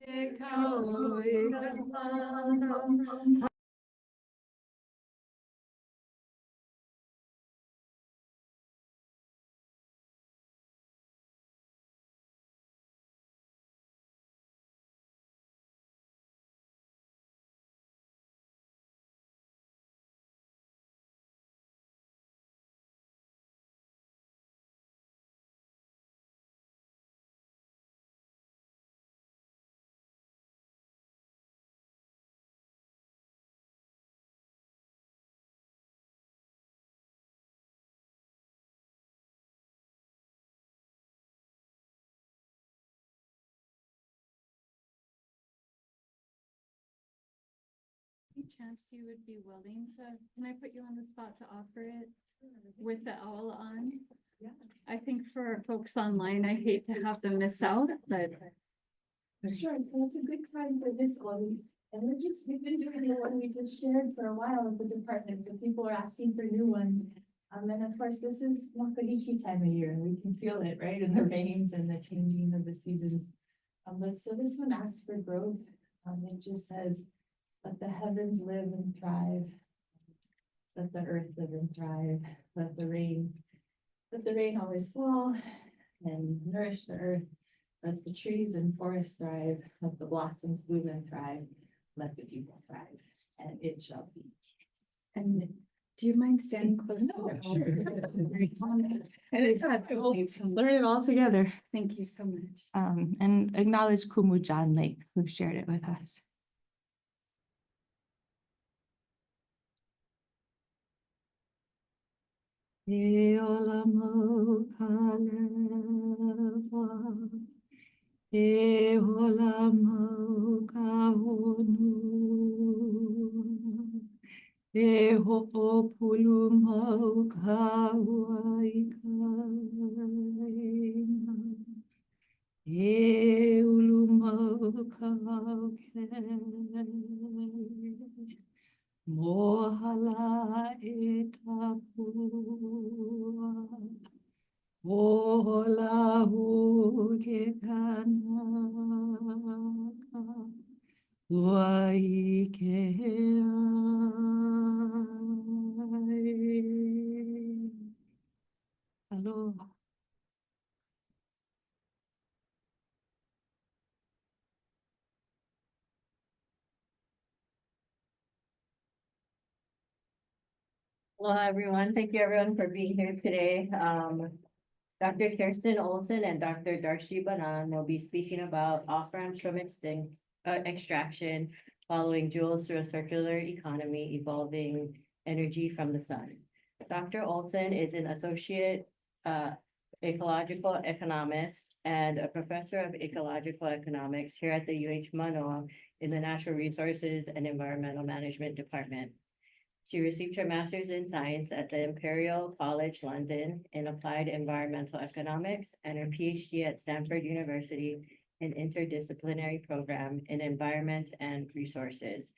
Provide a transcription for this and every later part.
Any chance you would be willing to, can I put you on the spot to offer it with the owl on? Yeah. I think for folks online, I hate to have them miss out, but. Sure, so it's a good time for this one. And we've been doing the one we just shared for a while as a department, so people are asking for new ones. And of course, this is Makahiki time of year, and we can feel it, right, in the rains and the changing of the seasons. But so this one asks for growth. It just says, let the heavens live and thrive. Let the earth live and thrive. Let the rain always fall and nourish the earth. Let the trees and forests thrive. Let the blossoms bloom and thrive. Let the people thrive, and it shall be. And do you mind standing close to the Sure. And it's helpful to learn it all together. Thank you so much. And acknowledge Kumu John Lake, who shared it with us. E olamo kaleva, e olamo kaonu, e ho'opulumo kawaikaina, e ulumo kauke. Mohala etapua, ola huke kanaka, waike ai. Aloha. Hello, everyone. Thank you, everyone, for being here today. Dr. Kirsten Oleson and Dr. Darshi Banan will be speaking about off-ramps from extraction following joules through a circular economy evolving energy from the sun. Dr. Oleson is an associate ecological economist and a professor of ecological economics here at the UH Manoa in the Natural Resources and Environmental Management Department. She received her master's in science at the Imperial College London in applied environmental economics and her PhD at Stanford University in interdisciplinary program in environment and resources.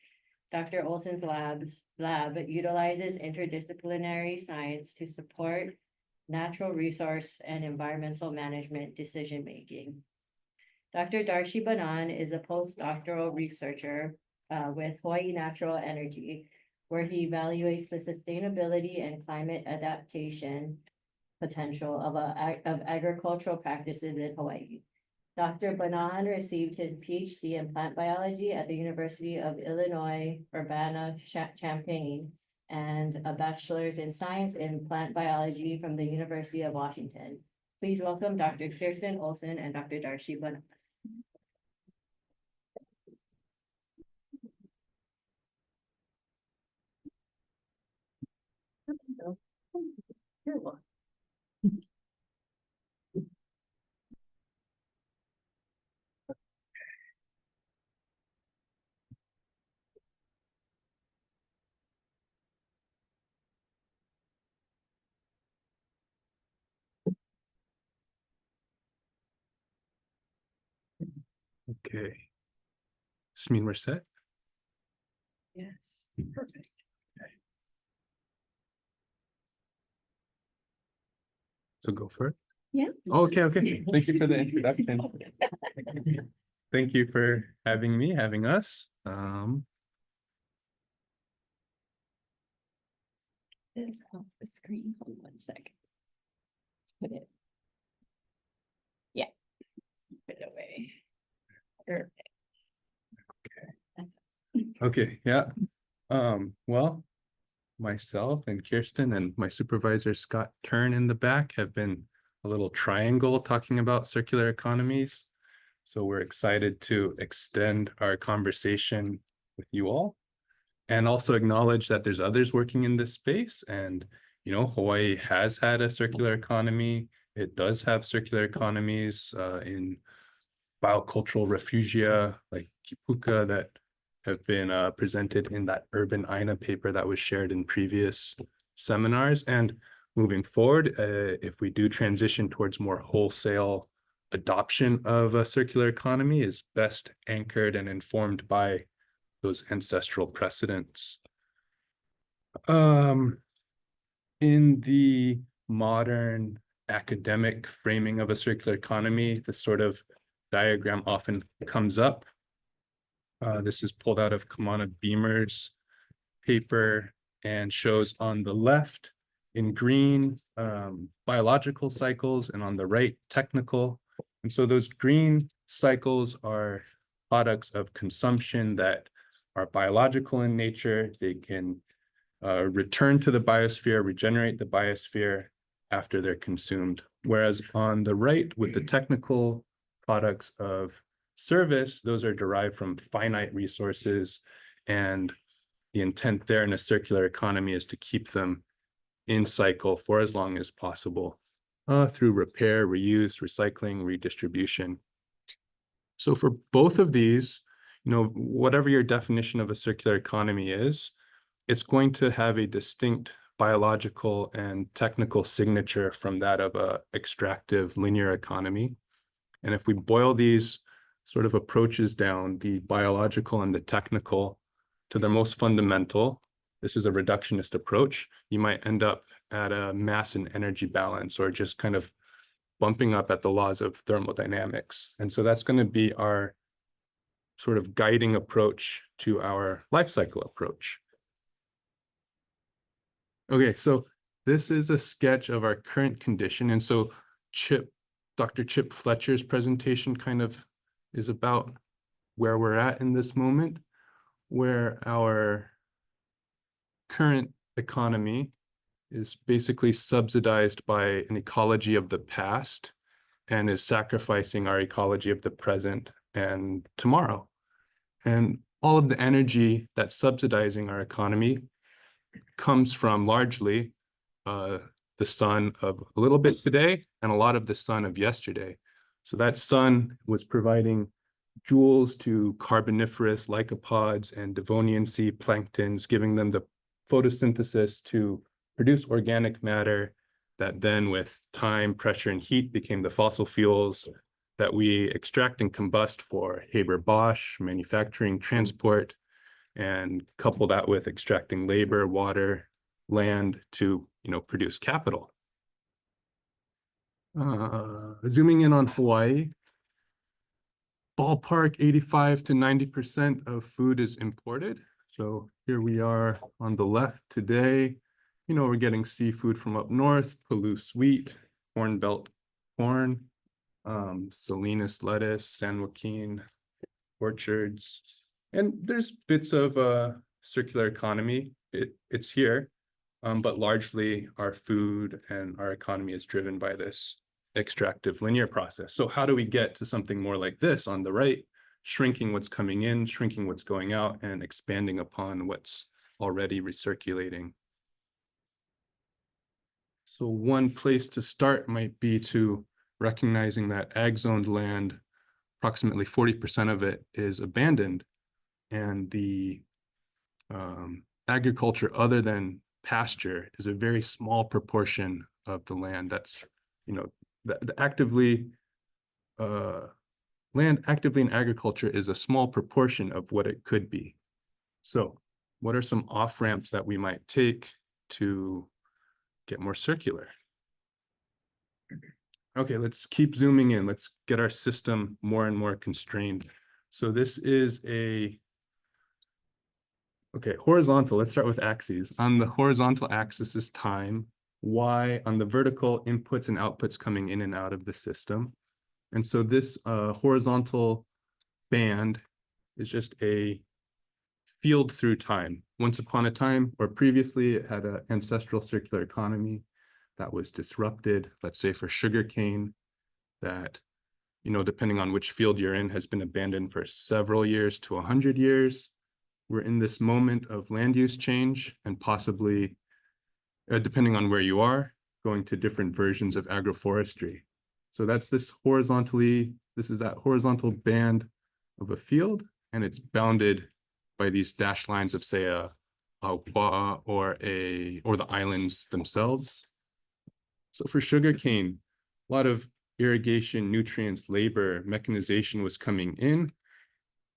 Dr. Olson's lab utilizes interdisciplinary science to support natural resource and environmental management decision-making. Dr. Darshi Banan is a postdoctoral researcher with Hawaii Natural Energy, where he evaluates the sustainability and climate adaptation potential of agricultural practices in Hawaii. Dr. Banan received his PhD in plant biology at the University of Illinois, Urbana-Champaign, and a bachelor's in science in plant biology from the University of Washington. Please welcome Dr. Kirsten Oleson and Dr. Darshi Banan. Okay. Does this mean we're set? Yes. Perfect. Okay. So go for it. Yeah. Okay. Thank you for the introduction. thank you for having us. This off the screen, hold 1 second. Let's put it. Yeah. Let's put it away. Perfect. Okay, yeah. Well, myself and Kirsten and my supervisor Scott Turn in the back have been a little triangle talking about circular economies. So we're excited to extend our conversation with you all and also acknowledge that there's others working in this space. And, you know, Hawaii has had a circular economy. It does have circular economies in biocultural refugia like Kipuka that have been presented in that Urban INA paper that was shared in previous seminars. And moving forward, if we do transition towards more wholesale adoption of a circular economy, is best anchored and informed by those ancestral precedents. In the modern academic framing of a circular economy, this sort of diagram often comes up. This is pulled out of Kamana Beamer's paper and shows on the left in green biological cycles and on the right technical. And so those green cycles are products of consumption that are biological in nature. They can return to the biosphere, regenerate the biosphere after they're consumed. Whereas on the right, with the technical products of service, those are derived from finite resources, and the intent there in a circular economy is to keep them in cycle for as long as possible through repair, reuse, recycling, redistribution. So for both of these, you know, whatever your definition of a circular economy is, it's going to have a distinct biological and technical signature from that of a extractive linear economy. And if we boil these sort of approaches down, the biological and the technical, to their most fundamental, this is a reductionist approach, you might end up at a mass and energy balance or just kind of bumping up at the laws of thermodynamics. And so that's going to be our sort of guiding approach to our life cycle approach. Okay, so this is a sketch of our current condition. And so Dr. Chip Fletcher's presentation kind of is about where we're at in this moment, where our current economy is basically subsidized by an ecology of the past and is sacrificing our ecology of the present and tomorrow. And all of the energy that's subsidizing our economy comes from largely the sun of a little bit today and a lot of the sun of yesterday. So that sun was providing joules to carboniferous lycopods and Devonian sea planktons, giving them the photosynthesis to produce organic matter that then with time, pressure, and heat became the fossil fuels that we extract and combust for Haber-Bosch, manufacturing, transport, and couple that with extracting labor, water, land to, you know, produce capital. Zooming in on Hawaii, ballpark 85 to 90% of food is imported. So here we are on the left today. You know, we're getting seafood from up north, Palouse wheat, Corn Belt corn, Salinas lettuce, San Joaquin orchards. And there's bits of circular economy. It's here, but largely our food and our economy is driven by this extractive linear process. So how do we get to something more like this on the right, shrinking what's coming in, shrinking what's going out, and expanding upon what's already recirculating? So one place to start might be to recognizing that ag-zoned land, approximately 40% of it is abandoned, and the agriculture other than pasture is a very small proportion of the land that's, you know, the actively land actively in agriculture is a small proportion of what it could be. So what are some off-ramps that we might take to get more circular? Okay, let's keep zooming in. Let's get our system more and more constrained. So this is horizontal. Let's start with axes. On the horizontal axis is time. Y on the vertical, inputs and outputs coming in and out of the system. And so this horizontal band is just a field through time. Once upon a time, or previously, it had an ancestral circular economy that was disrupted, let's say for sugarcane, that, depending on which field you're in, has been abandoned for several years to 100 years. We're in this moment of land use change and possibly, depending on where you are, going to different versions of agroforestry. So that's this is that horizontal band of a field, and it's bounded by these dashed lines of, say, a or the islands themselves. So for sugarcane, a lot of irrigation, nutrients, labor, mechanization was coming in,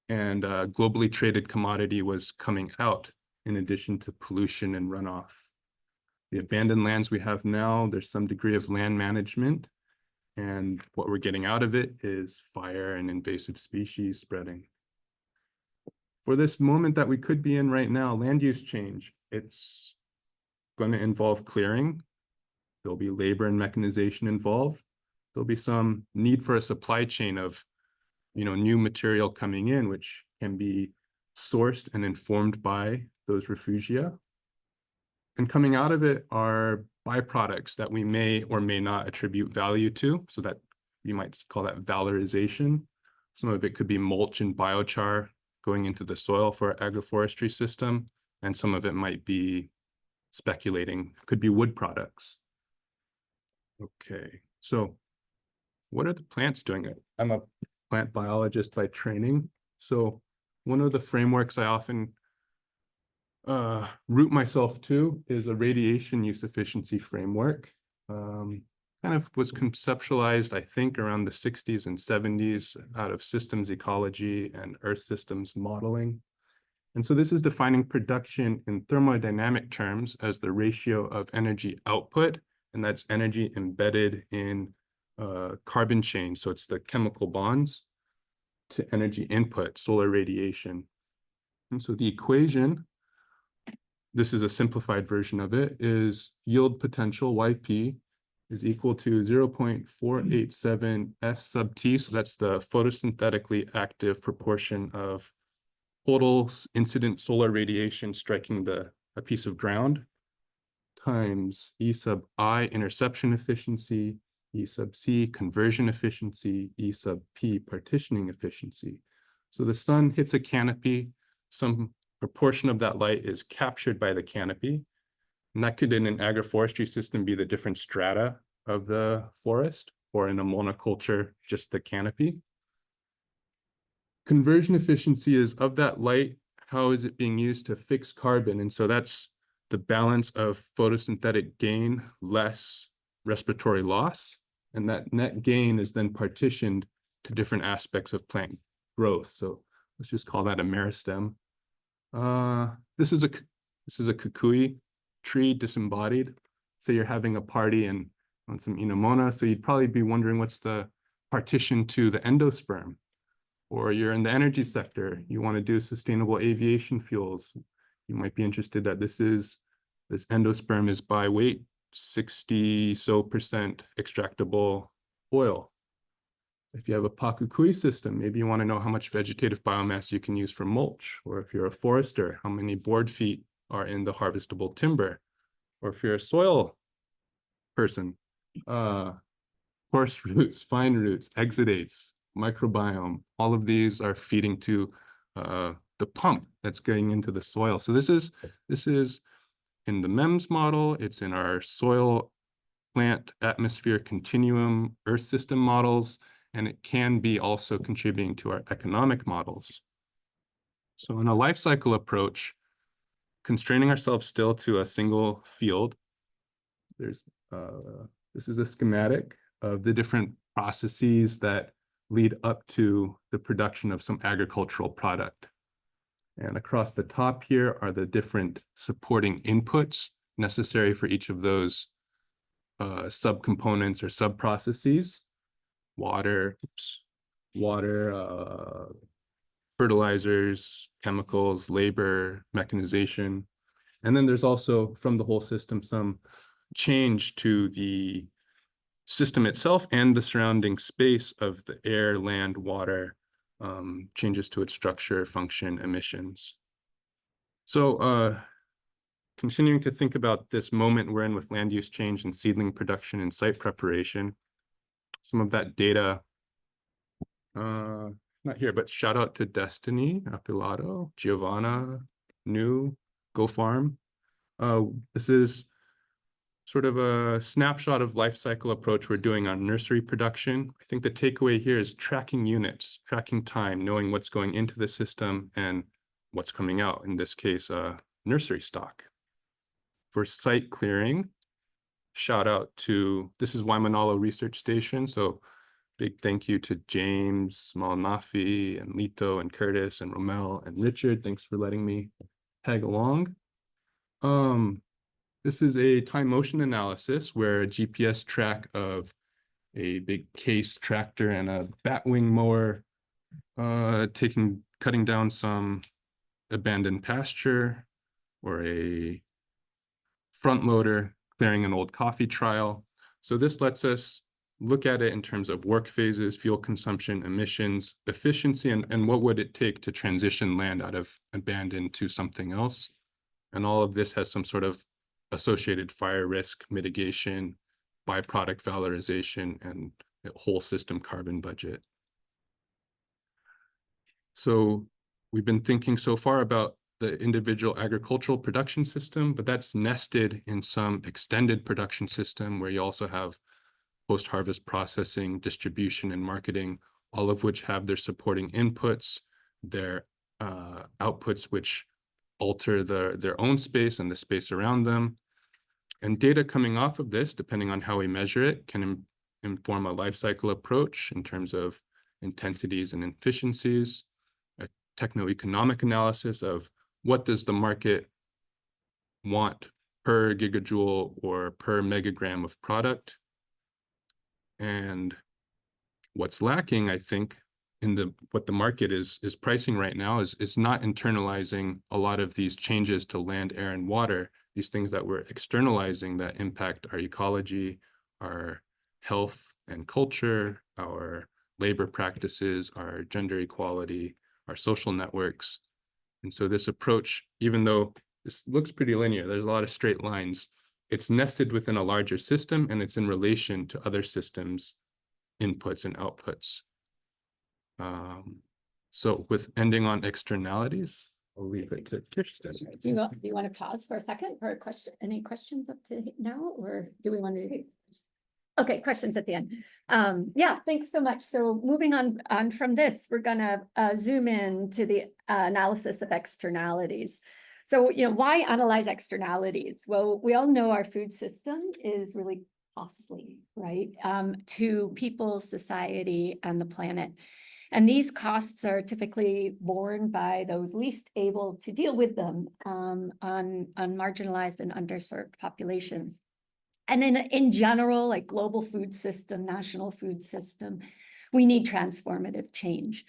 and globally traded commodity was coming out, in addition to pollution and runoff. The abandoned lands we have now, there's some degree of land management, and what we're getting out of it is fire and invasive species spreading. For this moment that we could be in right now, land use change, it's going to involve clearing. There'll be labor and mechanization involved. There'll be some need for a supply chain of, new material coming in, which can be sourced and informed by those refugia. And coming out of it are byproducts that we may or may not attribute value to, so that you might call that valorization. Some of it could be mulch and biochar going into the soil for our agroforestry system, and some of it might be speculating, could be wood products. Okay, so what are the plants doing? I'm a plant biologist by training. So one of the frameworks I often root myself to is a radiation use efficiency framework. Kind of was conceptualized, I think, around the 60s and 70s out of systems ecology and earth systems modeling. And so this is defining production in thermodynamic terms as the ratio of energy output, and that's energy embedded in carbon chains. So it's the chemical bonds to energy input, solar radiation. And so the equation, this is a simplified version of it, is yield potential, YP, is equal to 0.487 S sub T. So that's the photosynthetically active proportion of total incident solar radiation striking a piece of ground, times E sub I, interception efficiency, E sub C, conversion efficiency, E sub P, partitioning efficiency. So the sun hits a canopy, some proportion of that light is captured by the canopy, and that could in an agroforestry system be the different strata of the forest, or in a monoculture, just the canopy. Conversion efficiency is of that light, how is it being used to fix carbon? And so that's the balance of photosynthetic gain less respiratory loss. And that net gain is then partitioned to different aspects of plant growth. So let's just call that a meristem. This is a kukui tree disembodied. Say you're having a party and on some inomona, so you'd probably be wondering what's the partition to the endosperm. Or you're in the energy sector, you want to do sustainable aviation fuels. You might be interested that this endosperm is by weight 60% extractable oil. If you have a pakukui system, maybe you want to know how much vegetative biomass you can use for mulch. Or if you're a forester, how many board feet are in the harvestable timber. Or if you're a soil person, coarse roots, fine roots, exudates, microbiome, all of these are feeding to the pump that's getting into the soil. So this is in the MEMS model, it's in our soil, plant, atmosphere continuum, earth system models, and it can be also contributing to our economic models. So in a life cycle approach, constraining ourselves still to a single field, this is a schematic of the different processes that lead up to the production of some agricultural product. And across the top here are the different supporting inputs necessary for each of those subcomponents or sub-processes. Water, fertilizers, chemicals, labor, mechanization. And then there's also from the whole system some change to the system itself and the surrounding space of the air, land, water, changes to its structure, function, emissions. So continuing to think about this moment we're in with land use change and seedling production and site preparation, some of that data, not here, but shout out to Destiny, Apilato, Giovanna, New, Go Farm. This is sort of a snapshot of life cycle approach we're doing on nursery production. I think the takeaway here is tracking units, tracking time, knowing what's going into the system and what's coming out, in this case, nursery stock. For site clearing, shout out to, this is Waimanalo Research Station, so big thank you to James, Malnafi, and Lito, and Curtis, and Romel, and Richard. Thanks for letting me tag along. This is a time motion analysis where a GPS track of a big case tractor and a batwing mower cutting down some abandoned pasture, or a front loader clearing an old coffee trial. So this lets us look at it in terms of work phases, fuel consumption, emissions, efficiency, and what would it take to transition land out of abandoned to something else. And all of this has some sort of associated fire risk mitigation, byproduct valorization, and a whole system carbon budget. So we've been thinking so far about the individual agricultural production system, but that's nested in some extended production system where you also have post-harvest processing, distribution, and marketing, all of which have their supporting inputs, their outputs, which alter their own space and the space around them. And data coming off of this, depending on how we measure it, can inform a life cycle approach in terms of intensities and efficiencies, a techno-economic analysis of what does the market want per gigajoule or per megagram of product. And what's lacking, I think, in what the market is pricing right now is it's not internalizing a lot of these changes to land, air, and water, these things that we're externalizing that impact our ecology, our health and culture, our labor practices, our gender equality, our social networks. And so this approach, even though this looks pretty linear, there's a lot of straight lines, it's nested within a larger system and it's in relation to other systems, inputs and outputs. So with ending on externalities, I'll leave it to Kirsten. Do you want to pause for a second for a question? Any questions up to now, or do we want to? Okay, questions at the end. Yeah, thanks so much. So moving on from this, we're gonna zoom in to the analysis of externalities. So, why analyze externalities? Well, we all know our food system is really costly, right? To people, society, and the planet. And these costs are typically borne by those least able to deal with them on marginalized and underserved populations. And in general, like global food system, national food system, we need transformative change,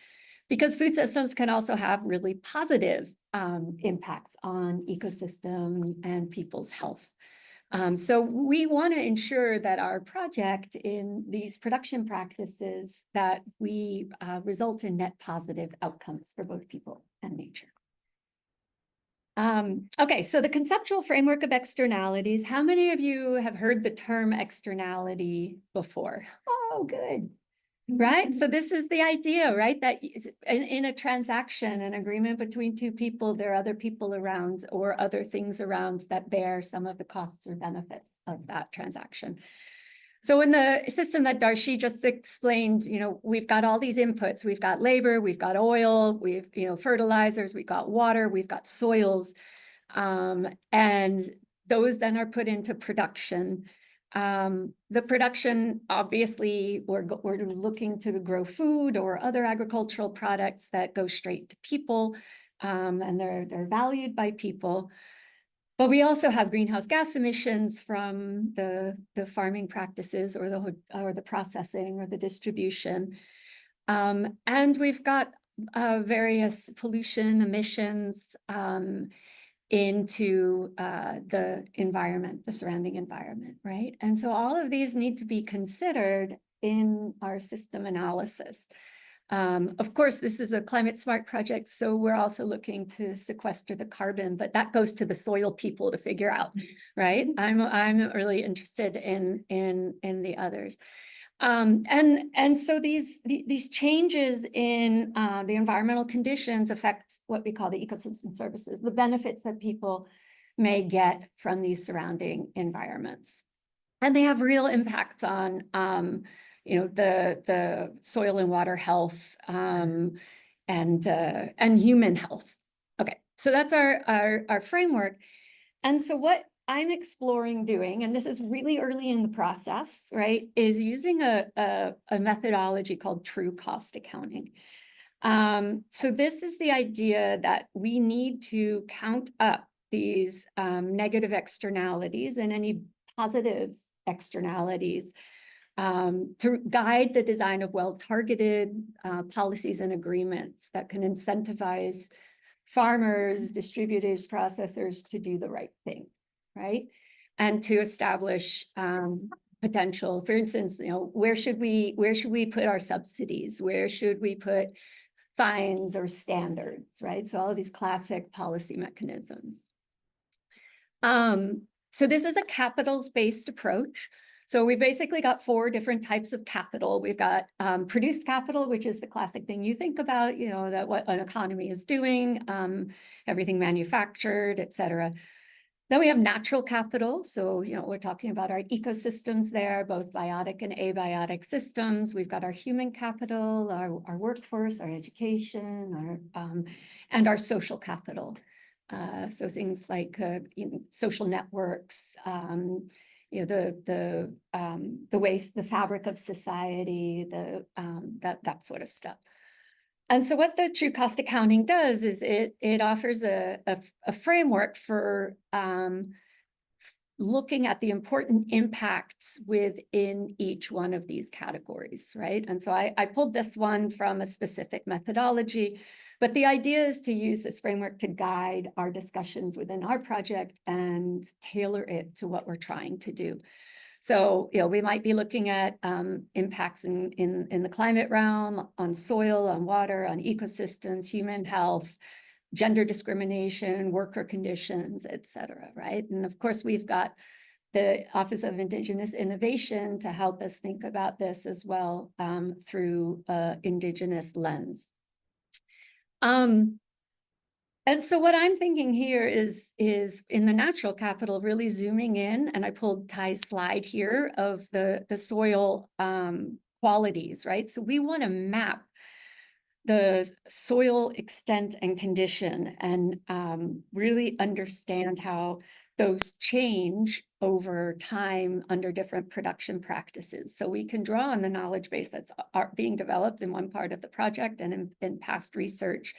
because food systems can also have really positive impacts on ecosystem and people's health. So we want to ensure that our project in these production practices, that we result in net positive outcomes for both people and nature. Okay, so the conceptual framework of externalities. How many of you have heard the term externality before? Oh, good. Right? So this is the idea, right? That in a transaction, an agreement between two people, there are other people around or other things around that bear some of the costs or benefits of that transaction. So in the system that Darshi just explained, we've got all these inputs. We've got labor, we've got oil, we've, fertilizers, we've got water, we've got soils. And those then are put into production. The production, obviously, we're looking to grow food or other agricultural products that go straight to people, and they're valued by people. But we also have greenhouse gas emissions from the farming practices or the processing or the distribution. And we've got various pollution emissions into the environment, the surrounding environment, right? And so all of these need to be considered in our system analysis. Of course, this is a climate smart project, so we're also looking to sequester the carbon, but that goes to the soil people to figure out, right? I'm really interested in the others. And so these changes in the environmental conditions affect what we call the ecosystem services, the benefits that people may get from these surrounding environments. And they have real impacts on the soil and water health and human health. Okay, so that's our framework. And so what I'm exploring doing, and this is really early in the process, right, is using a methodology called true cost accounting. So this is the idea that we need to count up these negative externalities and any positive externalities to guide the design of well-targeted policies and agreements that can incentivize farmers, distributors, processors to do the right thing, right? And to establish potential, for instance, where should we put our subsidies? Where should we put fines or standards, right? So all of these classic policy mechanisms. So this is a capitals-based approach. So we've basically got 4 different types of capital. We've got produced capital, which is the classic thing you think about, that what an economy is doing, everything manufactured, et cetera. Then we have natural capital. So, we're talking about our ecosystems there, both biotic and abiotic systems. We've got our human capital, our workforce, our education, and our social capital. So things like social networks, the waste, the fabric of society, that sort of stuff. And so what the true cost accounting does is it offers a framework for looking at the important impacts within each one of these categories, right? And so I pulled this one from a specific methodology, but the idea is to use this framework to guide our discussions within our project and tailor it to what we're trying to do. So, we might be looking at impacts in the climate realm, on soil, on water, on ecosystems, human health, gender discrimination, worker conditions, et cetera, right? And of course, we've got the Office of Indigenous Innovation to help us think about this as well through Indigenous lens. And so what I'm thinking here is in the natural capital, really zooming in, and I pulled Ty's slide here of the soil qualities, right? So we want to map the soil extent and condition and really understand how those change over time under different production practices. So we can draw on the knowledge base that's being developed in one part of the project and in past research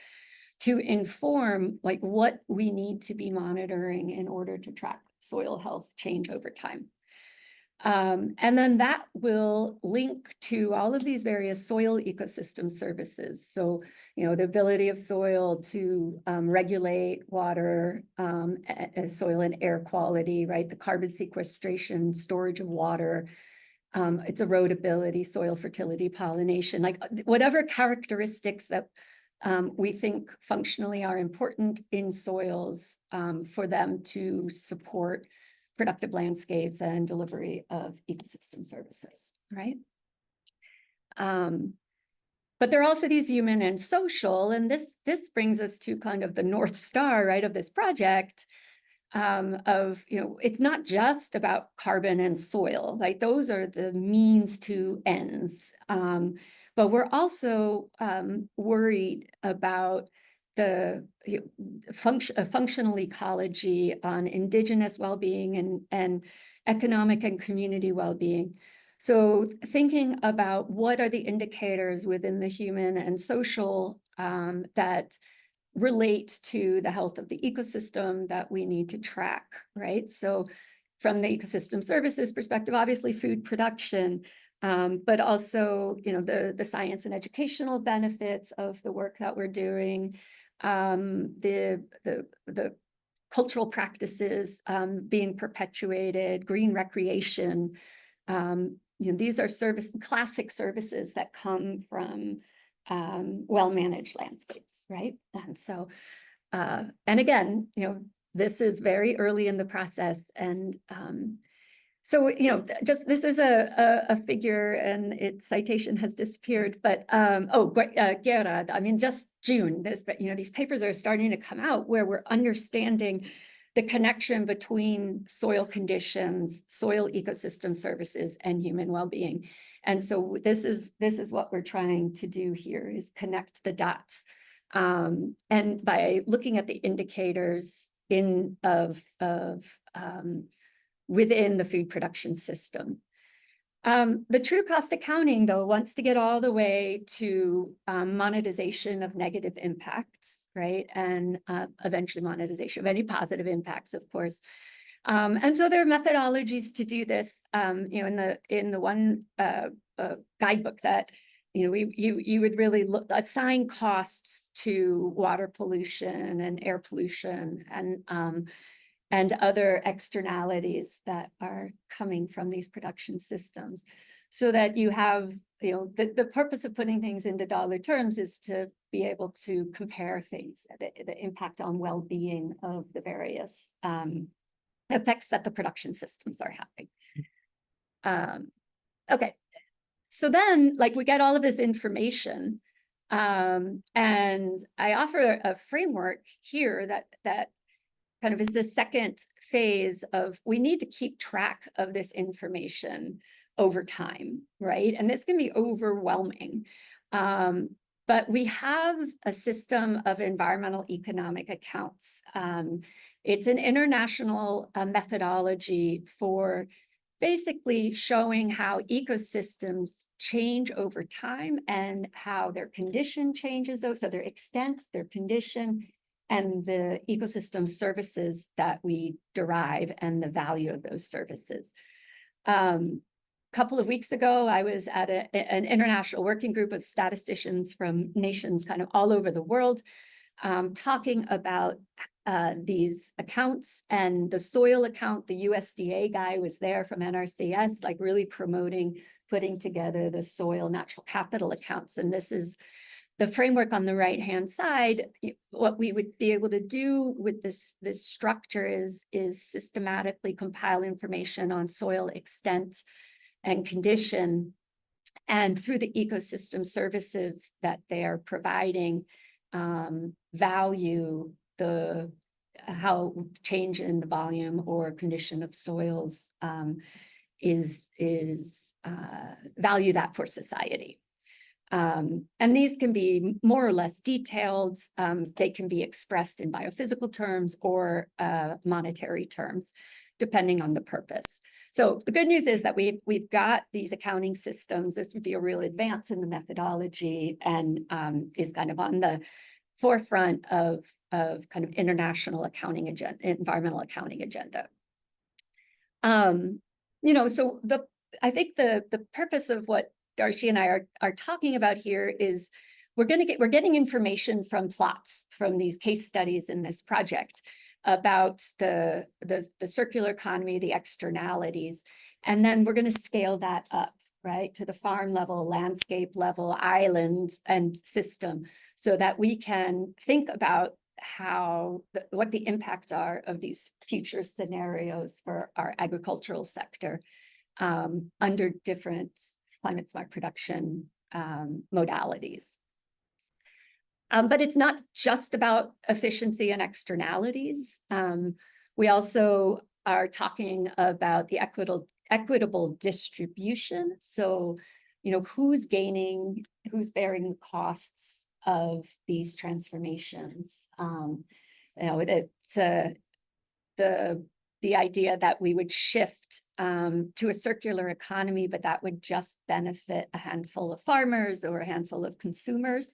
to inform what we need to be monitoring in order to track soil health change over time. And then that will link to all of these various soil ecosystem services. So, the ability of soil to regulate water, soil and air quality, right? The carbon sequestration, storage of water, its erodibility, soil fertility, pollination, whatever characteristics that we think functionally are important in soils for them to support productive landscapes and delivery of ecosystem services, right? But there are also these human and social, and this brings us to kind of the North Star, right, of this project it's not just about carbon and soil, right? Those are the means to ends. But we're also worried about the functional ecology on Indigenous well-being and economic and community well-being. So thinking about what are the indicators within the human and social that relate to the health of the ecosystem that we need to track, right? So from the ecosystem services perspective, obviously food production, but also, the science and educational benefits of the work that we're doing, the cultural practices being perpetuated, green recreation. These are classic services that come from well-managed landscapes, right? And so, and again, this is very early in the process, and so, just this is a figure, and its citation has disappeared, but Guerra, I mean, just June, these papers are starting to come out where we're understanding the connection between soil conditions, soil ecosystem services, and human well-being. And so this is what we're trying to do here, is connect the dots. And by looking at the indicators within the food production system. The true cost accounting, though, wants to get all the way to monetization of negative impacts, right? And eventually monetization of any positive impacts, of course. And so there are methodologies to do this. In the one guidebook that you would really assign costs to water pollution and air pollution and other externalities that are coming from these production systems, so that you have, the purpose of putting things into dollar terms is to be able to compare things, the impact on well-being of the various effects that the production systems are having. Okay, so then, we get all of this information, and I offer a framework here that kind of is the second phase of, we need to keep track of this information over time, right? And this can be overwhelming. But we have a system of environmental economic accounts. It's an international methodology for basically showing how ecosystems change over time and how their condition changes, so their extent, their condition, and the ecosystem services that we derive and the value of those services. A couple of weeks ago, I was at an international working group of statisticians from nations kind of all over the world, talking about these accounts, and the soil account. The USDA guy was there from NRCS, really promoting putting together the soil natural capital accounts. And this is the framework on the right-hand side. What we would be able to do with this structure is systematically compile information on soil extent and condition, and through the ecosystem services that they are providing, value how change in the volume or condition of soils value that for society. And these can be more or less detailed. They can be expressed in biophysical terms or monetary terms, depending on the purpose. So the good news is that we've got these accounting systems. This would be a real advance in the methodology, and is kind of on the forefront of kind of international accounting agenda, environmental accounting agenda. So I think the purpose of what Darshi and I are talking about here is we're getting information from plots from these case studies in this project about the circular economy, the externalities, and then we're going to scale that up, right, to the farm level, landscape level, island, and system, so that we can think about what the impacts are of these future scenarios for our agricultural sector under different climate smart production modalities. But it's not just about efficiency and externalities. We also are talking about the equitable distribution. So, who's gaining, who's bearing the costs of these transformations. It's the idea that we would shift to a circular economy, but that would just benefit a handful of farmers or a handful of consumers,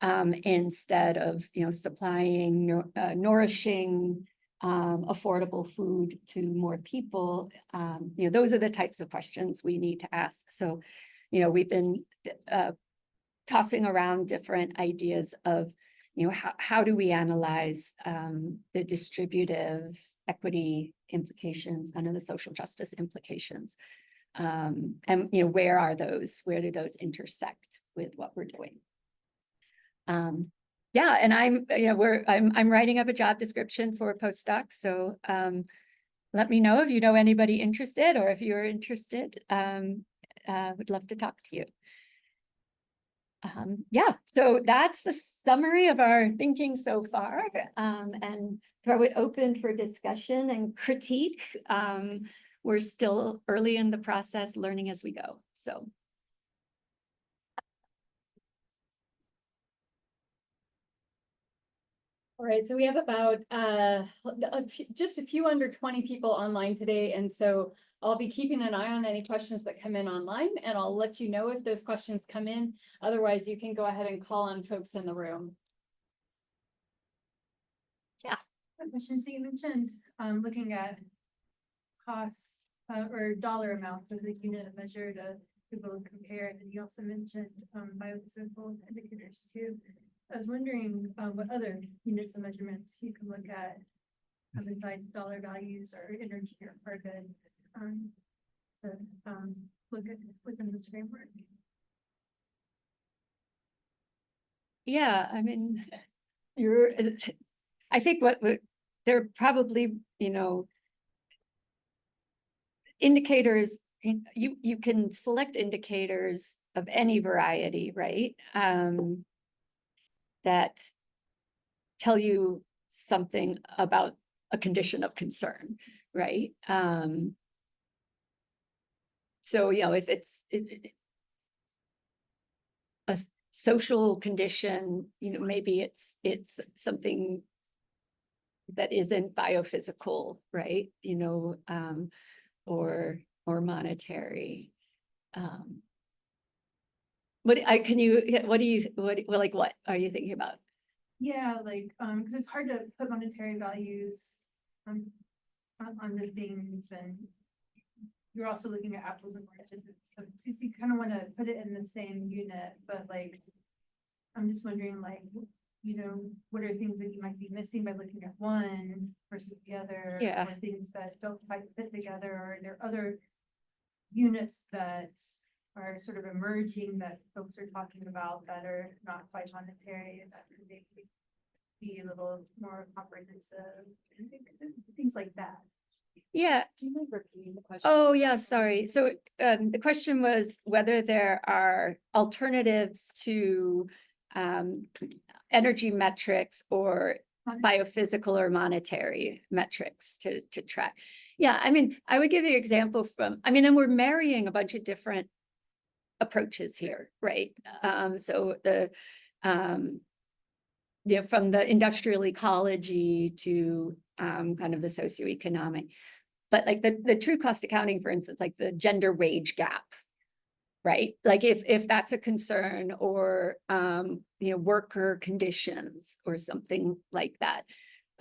instead of supplying nourishing affordable food to more people? Those are the types of questions we need to ask. So, we've been tossing around different ideas of, how do we analyze the distributive equity implications, kind of the social justice implications? And, where do those intersect with what we're doing? Yeah, and I'm writing up a job description for a postdoc. So let me know if you know anybody interested, or if you're interested. Would love to talk to you. Yeah, so that's the summary of our thinking so far, and throw it open for discussion and critique. We're still early in the process, learning as we go. So. All right, so we have about just a few under 20 people online today, and so I'll be keeping an eye on any questions that come in online, and I'll let you know if those questions come in. Otherwise, you can go ahead and call on folks in the room. Yeah. Question, so you mentioned looking at costs or dollar amounts as a unit of measure to be able to compare, and you also mentioned biophysical indicators too. I was wondering what other units of measurements you can look at besides dollar values or energy or carbon to look at within this framework. Yeah, I mean, I think there are probably, indicators. You can select indicators of any variety, right? That tell you something about a condition of concern, right? So, if it's a social condition, maybe it's something that isn't biophysical, right? Or monetary. What are you thinking about? Yeah, like because it's hard to put monetary values on the things, and you're also looking at apples and oranges. So you kind of want to put it in the same unit, but like I'm just wondering, like, what are things that you might be missing by looking at one versus the other? Yeah. Or things that don't quite fit together, or are there other units that are sort of emerging that folks are talking about that are not quite monetary, that could maybe be a little more comprehensive, things like that. Yeah. Do you mind repeating the question? Oh, yeah, sorry. So the question was whether there are alternatives to energy metrics or biophysical or monetary metrics to track. Yeah, I mean, I would give the example and we're marrying a bunch of different approaches here, right? So from the industrial ecology to kind of the socioeconomic, but like the true cost accounting, for instance, like the gender wage gap, right? Like if that's a concern, or worker conditions or something like that,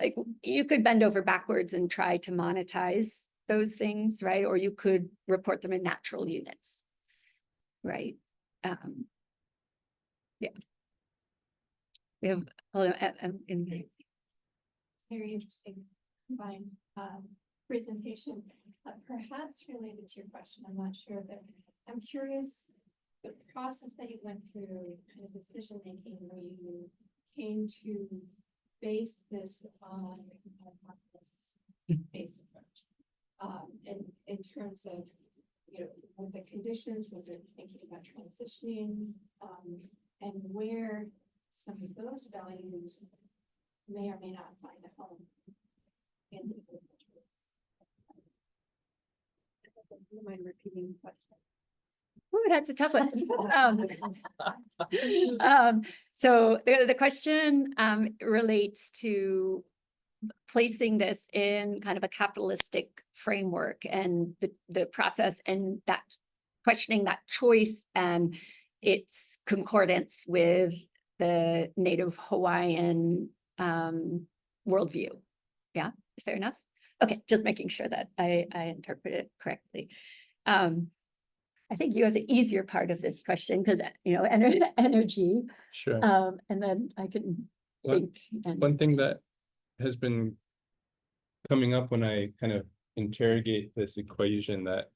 like you could bend over backwards and try to monetize those things, right? Or you could report them in natural units, right? Yeah. We have in the. It's very interesting combined presentation, perhaps related to your question. I'm not sure, but I'm curious the process that you went through, kind of decision making, where you came to base this on this base approach, and in terms of with the conditions, was it thinking about transitioning, and where some of those values may or may not find a home in the You mind repeating the question? Oh, that's a tough one. So the question relates to placing this in kind of a capitalistic framework, and the process, and that questioning that choice and its concordance with the Native Hawaiian worldview. Yeah, fair enough? Okay, just making sure that I interpret it correctly. I think you have the easier part of this question because, you know, energy, Sure. and then I can One- think. And One thing that has been coming up when I kind of interrogate this equation that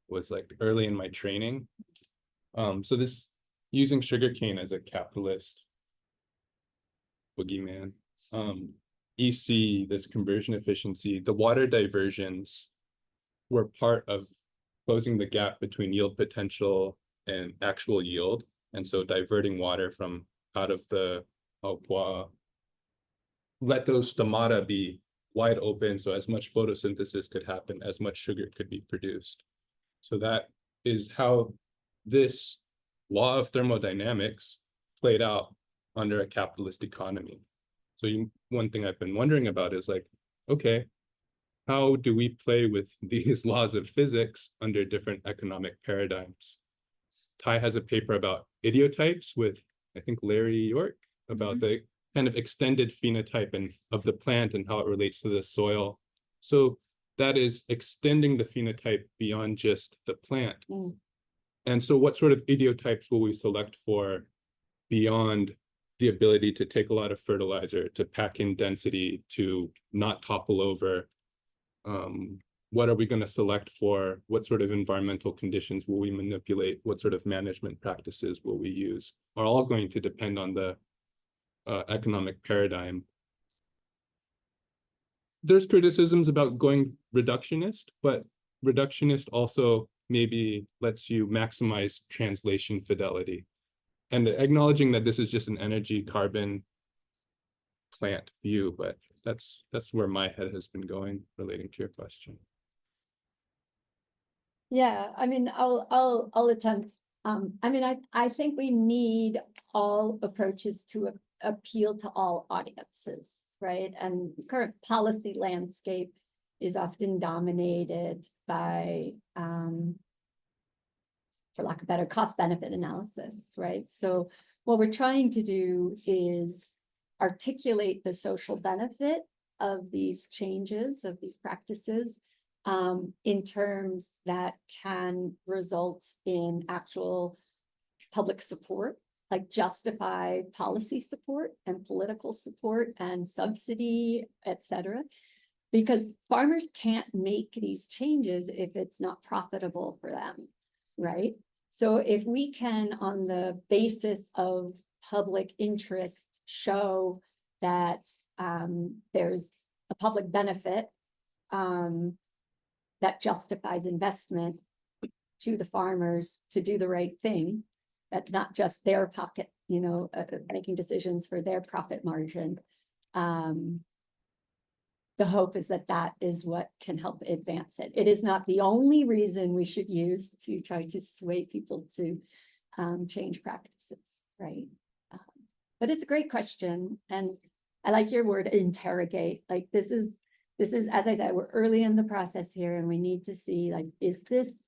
was like early in my training. So this using sugarcane as a capitalist boogeyman. EC, this conversion efficiency, the water diversions were part of closing the gap between yield potential and actual yield. And so diverting water from out of the let those stomata be wide open so as much photosynthesis could happen, as much sugar could be produced. So that is how this law of thermodynamics played out under a capitalist economy. So one thing I've been wondering about is like, okay, how do we play with these laws of physics under different economic paradigms? Ty has a paper about idiotypes with, I think, Larry York, about the kind of extended phenotype and of the plant and how it relates to the soil. So that is extending the phenotype beyond just the plant. And so what sort of idiotypes will we select for beyond the ability to take a lot of fertilizer, to pack in density, to not topple over? What are we going to select for? What sort of environmental conditions will we manipulate? What sort of management practices will we use? Are all going to depend on the economic paradigm. There's criticisms about going reductionist, but reductionist also maybe lets you maximize translation fidelity. And acknowledging that this is just an energy carbon plant view, but that's where my head has been going relating to your question. yeah, I mean, I'll attempt. I mean, I think we need all approaches to appeal to all audiences, right? And current policy landscape is often dominated by, for lack of better, cost benefit analysis, right? So what we're trying to do is articulate the social benefit of these changes, of these practices, in terms that can result in actual public support, like justify policy support and political support and subsidy, et cetera. Because farmers can't make these changes if it's not profitable for them, right? So if we can, on the basis of public interest, show that there's a public benefit that justifies investment to the farmers to do the right thing, that not just their pocket, you know, making decisions for their profit margin. The hope is that that is what can help advance it. It is not the only reason we should use to try to sway people to change practices, right? But it's a great question, and I like your word interrogate. Like this is, as I said, we're early in the process here, and we need to see, like, is this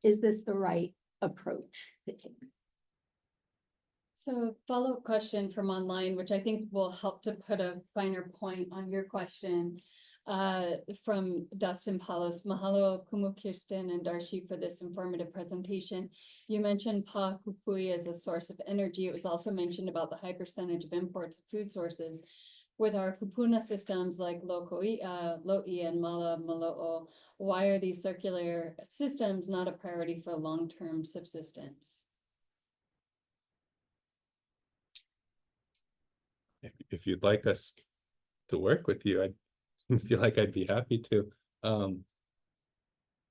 the right approach to take? So follow-up question from online, which I think will help to put a finer point on your question, from Dustin Palos. Mahalo kumu Kirsten and Darshi for this informative presentation. You mentioned pa kukui as a source of energy. It was also mentioned about the high percentage of imports of food sources. With our kupuna systems like lo'i and mala malo'o, why are these circular systems not a priority for long-term subsistence? If you'd like us to work with you, I feel like I'd be happy to. I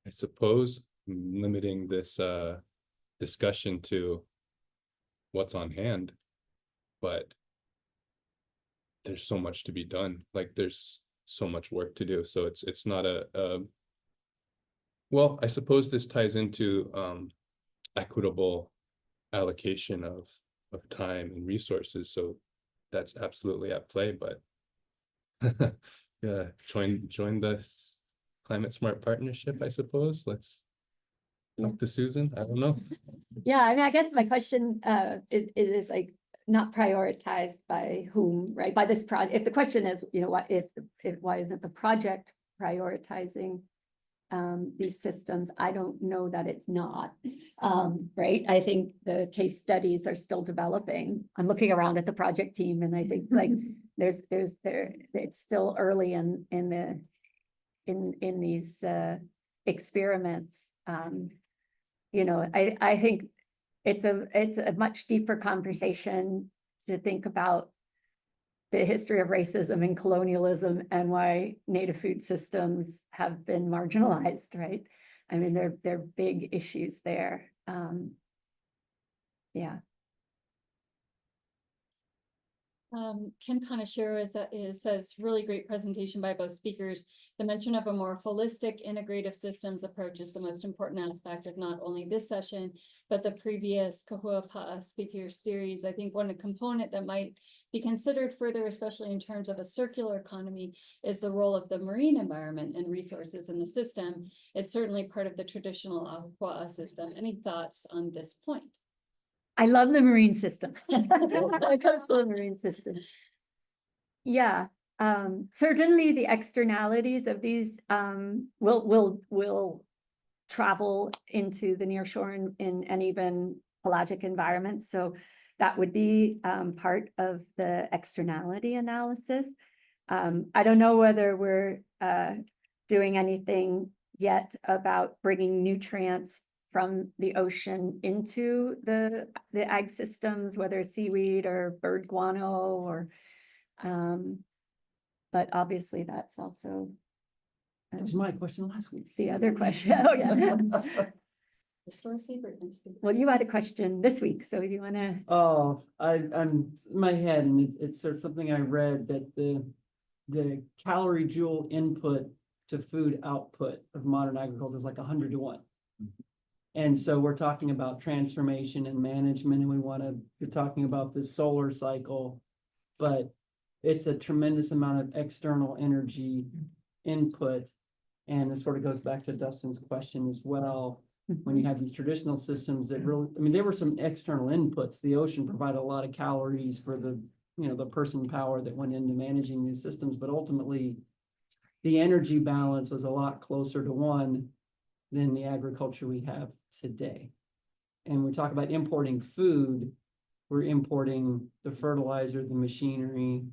suppose limiting this discussion to what's on hand, but there's so much to be done. Like there's so much work to do. So it's not well, I suppose this ties into equitable allocation of time and resources. So that's absolutely at play, but yeah, join this climate smart partnership, I suppose. Let's talk to Susan. I don't know. Yeah, I mean, I guess my question is like, not prioritized by whom, right? By this project, if the question is, you know, what if why isn't the project prioritizing these systems? I don't know that it's not, right? I think the case studies are still developing. I'm looking around at the project team and I think like it's still early in these experiments. You know, I think it's a much deeper conversation to think about the history of racism and colonialism and why Native food systems have been marginalized, right? I mean, they're big issues there. Yeah. Ken Kanashiro says really great presentation by both speakers. The mention of a more holistic integrative systems approach is the most important aspect of not only this session, but the previous Kahua Pa'a speaker series. I think one component that might be considered further, especially in terms of a circular economy, is the role of the marine environment and resources in the system. It's certainly part of the traditional Ahupua'a system. Any thoughts on this point? I love the marine system. The coastal marine system. Yeah, certainly the externalities of these will travel into the nearshore and even pelagic environments. So that would be part of the externality analysis. I don't know whether we're doing anything yet about bringing nutrients from the ocean into the ag systems, whether seaweed or bird guano or, but obviously that's also. That was my question last week. The other question, oh yeah. Restore secret. Well, you had a question this week, so if you wanna. Oh, I'm in my head, and it's sort of something I read that the calorie joule input to food output of modern agriculture is like 100 to 1. And so we're talking about transformation and management, and you're talking about this solar cycle, but it's a tremendous amount of external energy input. And this sort of goes back to Dustin's question as well. When you have these traditional systems that really, I mean, there were some external inputs. The ocean provided a lot of calories for the person power that went into managing these systems, but ultimately the energy balance was a lot closer to 1 than the agriculture we have today. And when we talk about importing food, we're importing the fertilizer, the machinery,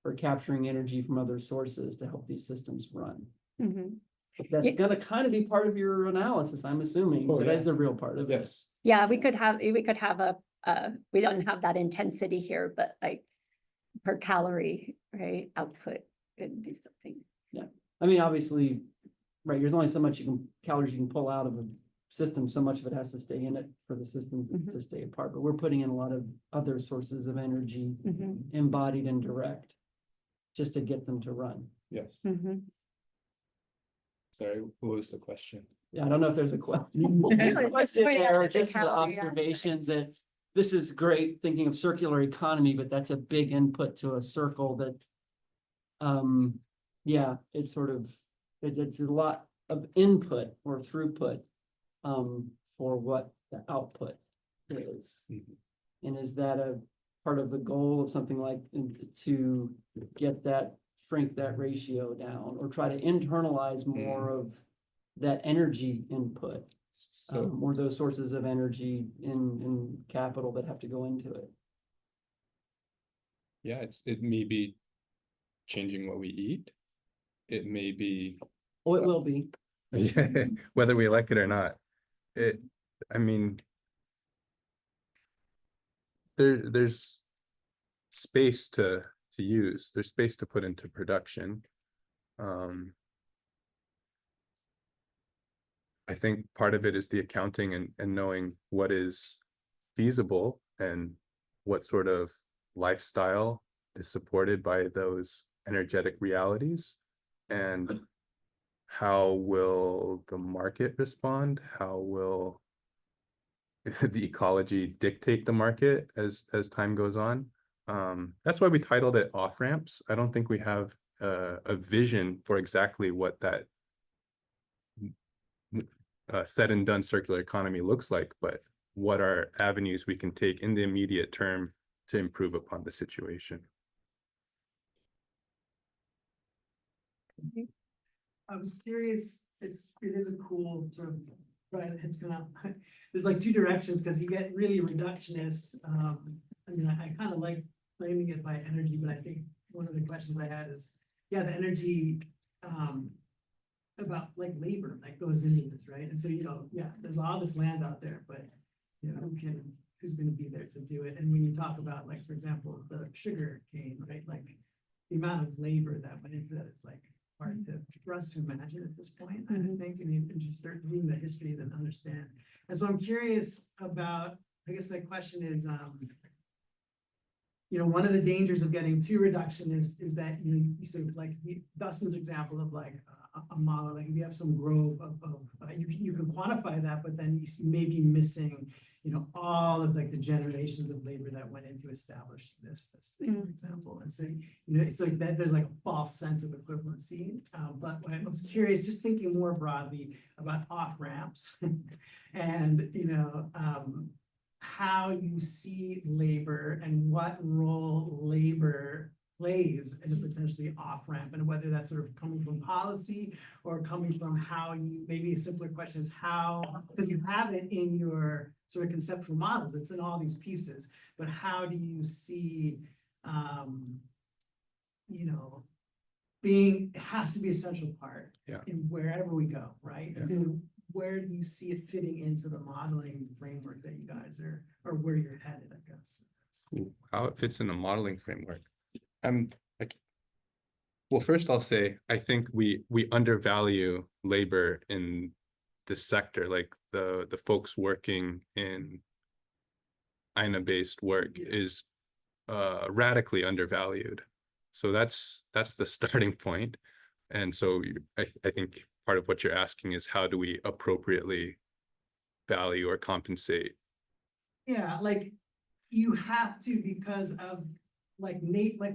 or capturing energy from other sources to help these systems run. Mhm. That's gonna kind of be part of your analysis, I'm assuming. Oh, So yeah. that's a real part of it. Yes. Yeah, we could have we don't have that intensity here, but like per calorie, right, output could do something. I mean, obviously, right, there's only so much calories you can pull out of a system, so much of it has to stay in it for the system to stay apart. But we're putting in a lot of other sources of energy, embodied and direct, just to get them to run. Yes. Mhm. Sorry, what was the question? Yeah, I don't know if there's a question. It's just pointing out There, the just the calorie observations that this is great thinking of circular economy, but that's a big input to a circle that, yeah, it's sort of, it's a lot of input or throughput, for what the output is. And is that a part of the goal of something like to get that, shrink that ratio down, or try to internalize more of that energy input, or those sources of energy in capital that have to go into it? Yeah, it may be changing what we eat. It may be Oh, it will be. whether we like it or not. I mean, there's space to use. There's space to put into production. I think part of it is the accounting and knowing what is feasible and what sort of lifestyle is supported by those energetic realities, and how will the market respond? How will the ecology dictate the market as time goes on? That's why we titled it off ramps. I don't think we have a vision for exactly what that said and done circular economy looks like, but what are avenues we can take in the immediate term improve upon the situation. I was curious, it is a cool sort of, right, it's gonna, there's like two directions, because you get really reductionist. I mean, I kind of like framing it by energy, but I think one of the questions I had is, yeah, the energy, about like labor that goes into this, right? And so, you know, yeah, there's all this land out there, but you know, who's gonna be there to do it? And when you talk about, like, for example, the sugar cane, right, like the amount of labor that went into that, it's like hard for us to imagine at this point. I think, and you start reading the histories and understand. And so I'm curious about, I guess the question is, you know, one of the dangers of getting too reductionist is that you sort of like Dustin's example of like a model, like if you have some grove of you can quantify that, but then you may be missing, you know, all of like the generations of labor that went into establishing this thing, for example. And so, you know, it's like that there's like a false sense of equivalency. But I was curious, just thinking more broadly about off ramps and, you know, how you see labor and what role labor plays in a potentially off ramp, and whether that's sort of coming from policy or coming from how you, maybe a simpler question is how, because you have it in your sort of conceptual models, it's in all these pieces, but how do you see, you know, it has to be a central part in wherever we go, right? Yeah. And so where do you see it fitting into the modeling framework that you guys are, or where you're headed, I guess? How it fits in the modeling framework. Like, well, first I'll say, I think we undervalue labor in this sector, like the folks working in INA-based work is radically undervalued. So that's the starting point. And so I think part of what you're asking is how do we appropriately value or compensate? Yeah, like you have to, because of like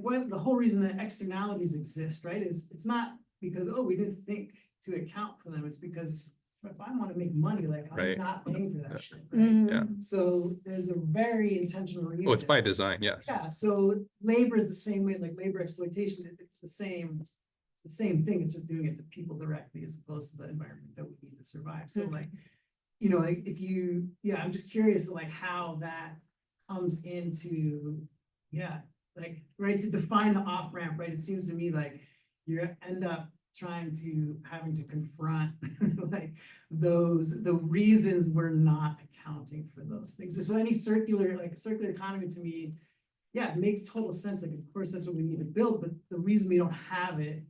what the whole reason that externalities exist, right? Is it's not because, oh, we didn't think to account for them. It's because if I want to make money, like I'm not paying for that shit, right? Yeah. So there's a very intentional reason. Oh, it's by design, yes. Yeah, so labor is the same way, like labor exploitation, it's the same thing, it's just doing it to people directly as opposed to the environment that we need to survive. So like, you know, like if you, I'm just curious like how that comes into, like, right, to define the off-ramp, right? It seems to me like you end up having to confront like the reasons we're not accounting for those things. So any circular economy to me, it makes total sense. Like, of course, that's what we need to build, but the reason we don't have it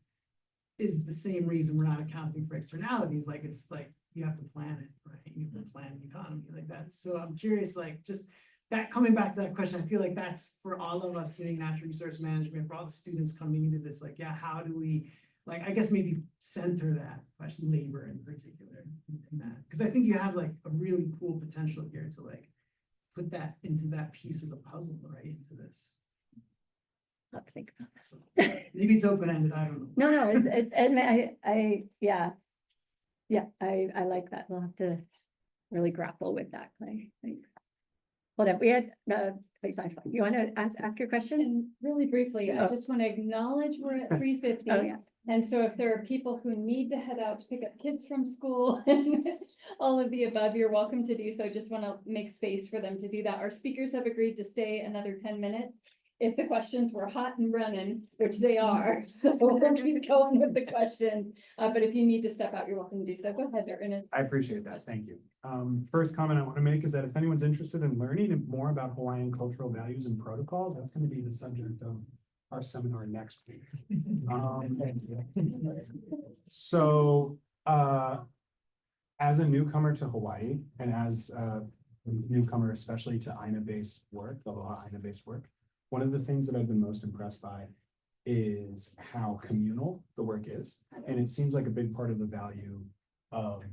is the same reason we're not accounting for externalities. Like, it's like you have to plan it, right? You have to plan the economy like that. So I'm curious, like, just that coming back to that question, I feel like that's for all of us doing natural resource management, for all the students coming into this, like, how do we, like, I guess maybe center that question, labor in particular, in that, because I think you have like a really cool potential here to like put that into that piece of the puzzle, right, into this. Let's think about So maybe it's open-ended, I don't know. No, I like that. We'll have to really grapple with that, Clay. Thanks. Hold on, we had, you want to ask your question? And really briefly, I Oh. just want to acknowledge we're at 3:50. Oh, yeah. And so if there are people who need to head out to pick up kids from school and all of the above, you're welcome to do so. Just want to make space for them to do that. Our speakers have agreed to stay another 10 minutes. If the questions were hot and running, which they are, so we'll keep going with the questions. But if you need to step out, you're welcome to do so. Go ahead, Ernest. I appreciate that. Thank you. First comment I want to make is that if anyone's interested in learning more about Hawaiian cultural values and protocols, that's going to be the subject of our seminar next week. So, as a newcomer to Hawaii and as a newcomer, especially to INA-based work, Aloha INA-based work, one of the things that I've been most impressed by is how communal the work is. And it seems like a big part of the value of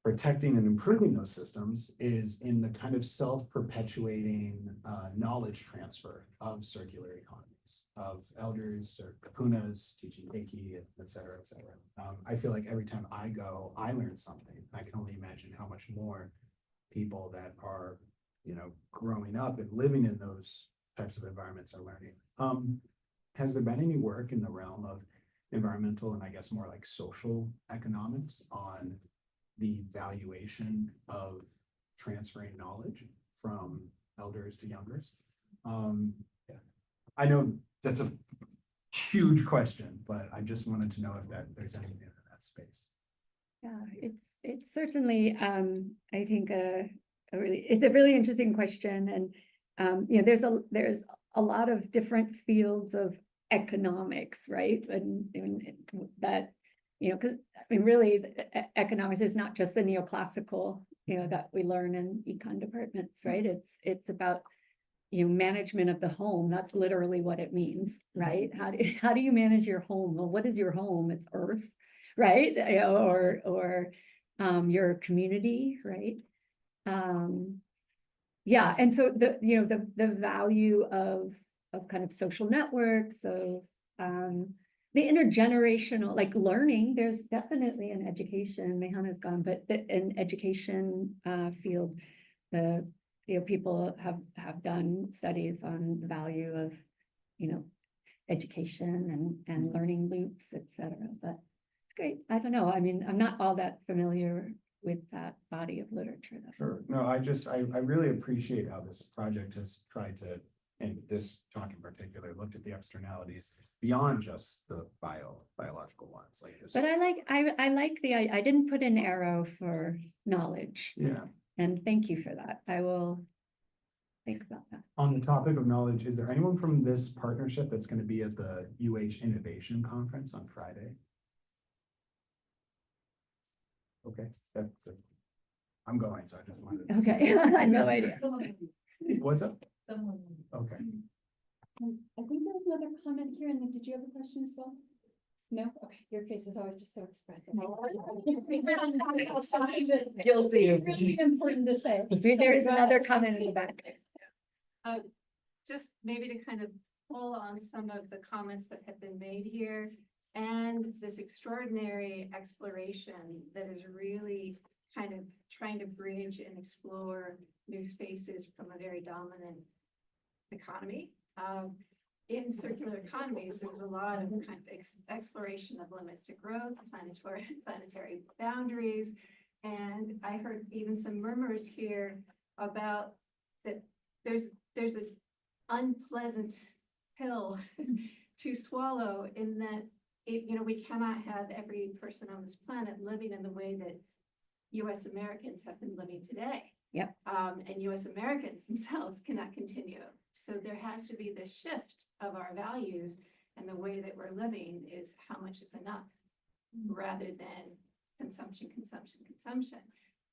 protecting and improving those systems is in the kind of self-perpetuating knowledge transfer of circular economies, of elders or kapunas teaching keiki, et cetera, et cetera. I feel like every time I go, I learn something. I can only imagine how much more people that are growing up and living in those types of environments are learning. Has there been any work in the realm of environmental and I guess more like social economics on the valuation of transferring knowledge from elders to youngers? Yeah. I know that's a huge question, but I just wanted to know if there's anything in that space. Yeah, it's certainly, I think, it's a really interesting question. And, there's a lot of different fields of economics, right? And that, because I mean, really, economics is not just the neoclassical, that we learn in econ departments, right? It's about, management of the home. That's literally what it means, right? How do you manage your home? Well, what is your home? It's earth, right? Or your community, right? Yeah, and so the value of kind of social networks, of the intergenerational, like learning, there's definitely an education, Mehana's gone, but an education field, people have done studies on the value of, education and learning loops, etc. But it's great. I don't know. I mean, I'm not all that familiar with that body of literature. Sure. No, I really appreciate how this project has tried to, and this talk in particular, looked at the externalities beyond just the biological ones like this. But I like I didn't put an arrow for knowledge. Yeah. And thank you for that. I will think about that. On the topic of knowledge, is there anyone from this partnership that's going to be at the Innovation Conference on Friday? Okay, I'm going, so I just wanted to. Okay, I had no idea. What's up? Okay. I think there was another comment here, and then did you have a question as well? No? Okay, your face is always just so expressive. Guilty. Really important to say. There is another comment in the back. Just maybe to kind of pull on some of the comments that have been made here and this extraordinary exploration that is really kind of trying to bridge and explore new spaces from a very dominant economy. In circular economies, there's a lot of kind of exploration of limits to growth, planetary boundaries. And I heard even some murmurs here about that there's an unpleasant pill to swallow in that we cannot have every person on this planet living in the way that US Americans have been living today. Yep. And US Americans themselves cannot continue. So there has to be this shift of our values, and the way that we're living is how much is enough rather than consumption.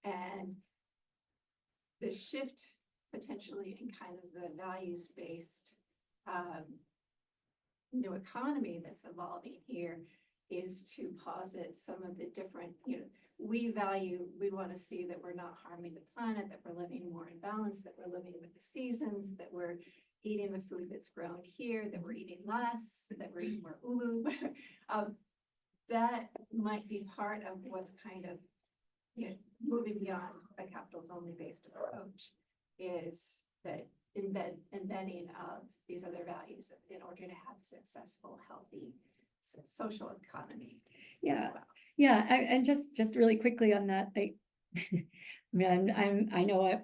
And the shift potentially in kind of the values-based new economy that's evolving here is to posit some of the different, we want to see that we're not harming the planet, that we're living more in balance, that we're living with the seasons, that we're eating the food that's grown here, that we're eating less, that we're eating more ulu. That might be part of what's kind of moving beyond a capitals only based approach, is that embedding of these other values in order to have a successful, healthy social economy. Yeah. Yeah, and just really quickly on that, I mean, I know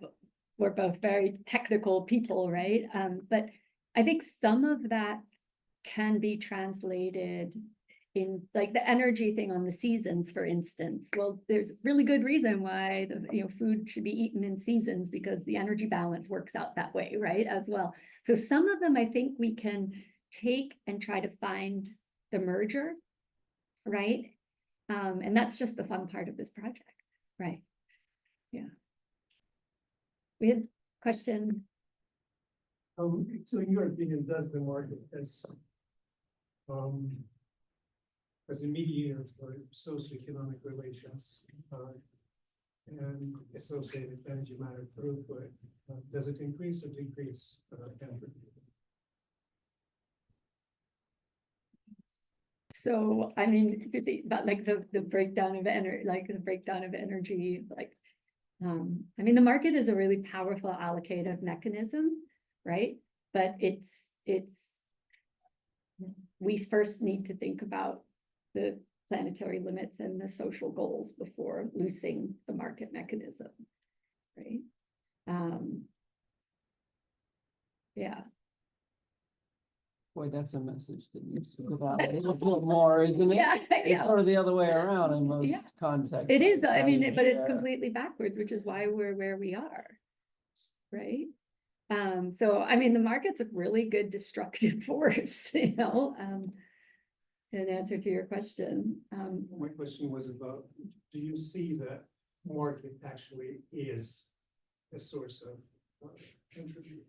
we're both very technical people, right? But I think some of that can be translated in like the energy thing on the seasons, for instance. Well, there's really good reason why the food should be eaten in seasons, because the energy balance works out that way, right? As well. So some of them I think we can take and try to find the merger, right? And that's just the fun part of this project, right? Yeah. We had a question. So in your opinion, does the market as a mediator for socioeconomic relations and associated energy matter throughput, does it increase or decrease energy? So, I mean, but like the breakdown of energy, like I mean, the market is a really powerful allocative mechanism, right? But we first need to think about the planetary limits and the social goals before loosing the market mechanism, right? Yeah. Boy, that's a message that needs to go out a little bit more, isn't it? Yeah, It's yeah. sort of the other way around in most Yeah. contexts. It is, I mean, but it's Yeah. completely backwards, which is why we're where we are, right? So, I mean, the market's a really good destructive force, you know, in answer to your question. My question was about, do you see that market actually is a source of entropy?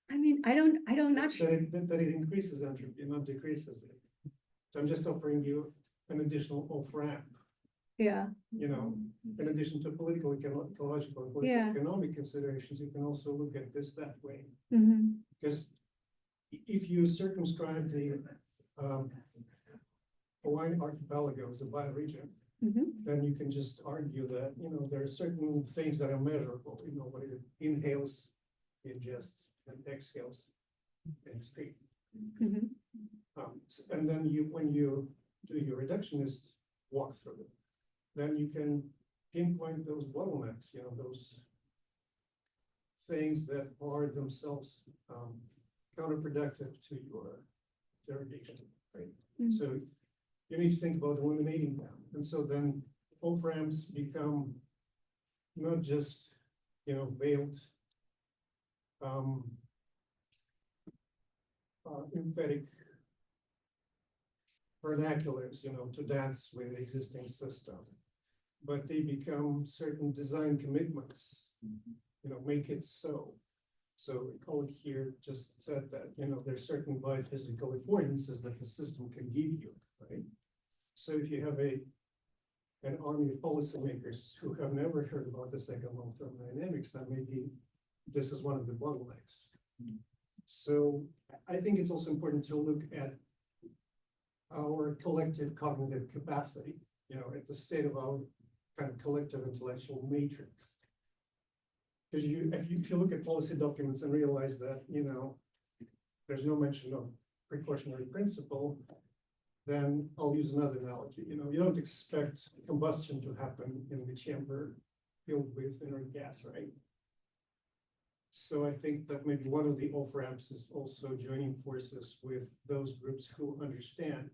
I mean, I don't actually, That it increases entropy, not decreases it. So I'm just offering you an additional off-ramp, yeah, you know, in addition to political, ecological, and Yeah. political economic considerations, you can also look at this that way. mhm, Because if you circumscribe the Hawaiian archipelago as a bioregion, mhm, then you can just argue that, you know, there are certain things that are measurable, you know, what it inhales, ingests, and exhales and excretes. mhm, And then when you do your reductionist walkthrough, then you can pinpoint those bottlenecks, you know, those things that are themselves counterproductive to your derivation, right? Mhm. So you need to think about eliminating them. And so then off-ramps become not just, you know, veiled emphatic vernaculars, you know, to dance with the existing system. But they become certain design commitments, you know, make it so. So a colleague here just said that, you know, there's certain biophysical affordances that the system can give you, right? So if you have an army of policymakers who have never heard about the second law of thermodynamics, then maybe this is one of the bottlenecks. So I think it's also important to look at our collective cognitive capacity, you know, at the state of our kind of collective intellectual matrix. Because if you look at policy documents and realize that, you know, there's no mention of precautionary principle, then I'll use another analogy. You know, you don't expect combustion to happen in the chamber filled with inert gas, right? So I think that maybe one of the off-ramps is also joining forces with those groups who understand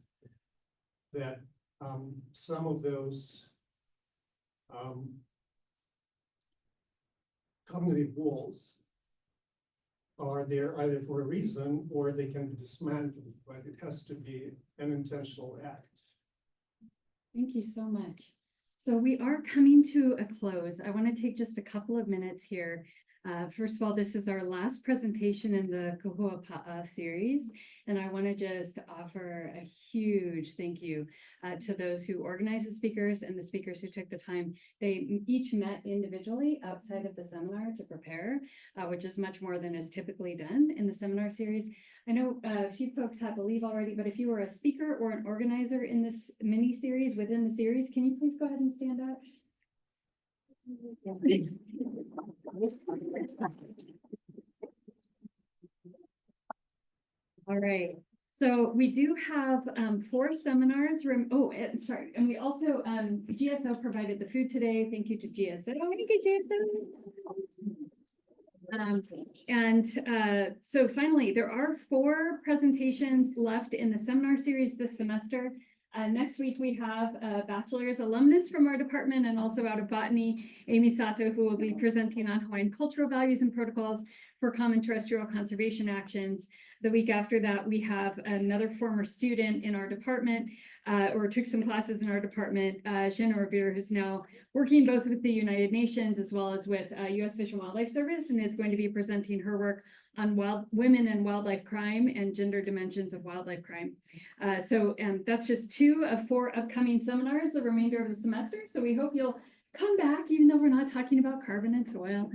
that some of those cognitive walls are there either for a reason or they can be dismantled, but it has to be an intentional act. Thank you so much. So we are coming to a close. I want to take just a couple of minutes here. First of all, this is our last presentation in the Kahuapa'a series, and I want to just offer a huge thank you to those who organized the speakers and the speakers who took the time. They each met individually outside of the seminar to prepare, which is much more than is typically done in the seminar series. I know a few folks had to leave already, but if you were a speaker or an organizer in this mini series within the series, can you please go ahead and stand up? All right, so we do have 4 seminars. Sorry, and we also GSO provided the food today. Thank you to GSO. Thank you, GSO. So finally, there are 4 presentations left in the seminar series this semester. Next week, we have a bachelor's alumnus from our department and also out of botany, Amy Sato, who will be presenting on Hawaiian cultural values and protocols for common terrestrial conservation actions. The week after that, we have another former student in our department, or took some classes in our department, Shannon Revere, who's now working both with the United Nations as well as with U.S. Fish and Wildlife Service, and is going to be presenting her work on women and wildlife crime and gender dimensions of wildlife crime. So that's just 2 of 4 upcoming seminars the remainder of the semester. So we hope you'll come back, even though we're not talking about carbon and soil.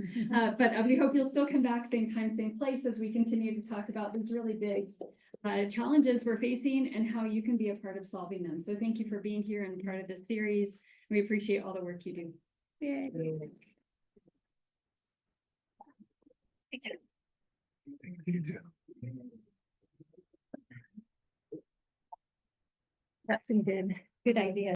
But we hope you'll still come back same time, same place as we continue to talk about these really big challenges we're facing and how you can be a part of solving them. So thank you for being here and part of this series. We appreciate all the work you do. Yay. That's some good ideas.